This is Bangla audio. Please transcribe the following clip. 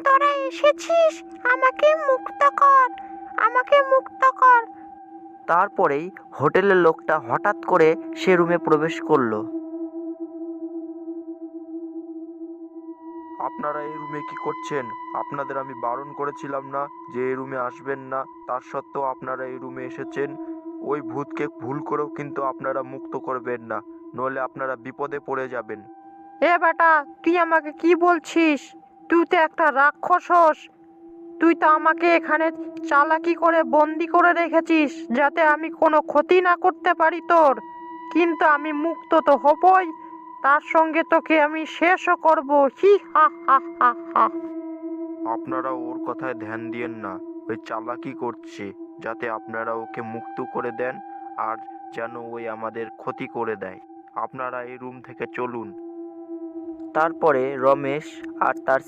তোরা এসেছিস, আমাকে মুক্ত কর, আমাকে মুক্ত কর। তারপরেই হোটেলের লোকটা হঠাৎ করে সে রুমে প্রবেশ করলো। আপনারা এই রুমে কি করছেন? আপনাদের আমি বারণ করেছিলাম না যে এই রুমে আসবেন না? তার সত্ত্বেও আপনারা এই রুমে এসেছেন। ওই ভূতকে ভুল করেও কিন্তু আপনারা মুক্ত করবেন না, নইলে আপনারা বিপদে পড়ে যাবেন। এ বেটা, তুই আমাকে কি বলছিস? তুই তো একটা রাক্ষস। তুই তো আমাকে এখানে চালাকি করে বন্দি করে রেখেছিস যাতে আমি কোনো ক্ষতি না করতে পারি তোর। কিন্তু আমি মুক্ত তো হবই, তার সঙ্গে তোকে আমি শেষও করব। হি হা হা হা হা। আপনারা ওর কথায় ধ্যান দিয়েন না। ওই চালাকি করছে যাতে আপনারা ওকে মুক্ত করে দেন, আর যেন ওই আমাদের ক্ষতি করে দেয়। আপনারা এই রুম থেকে চলুন। তারপরে রমেশ আর তার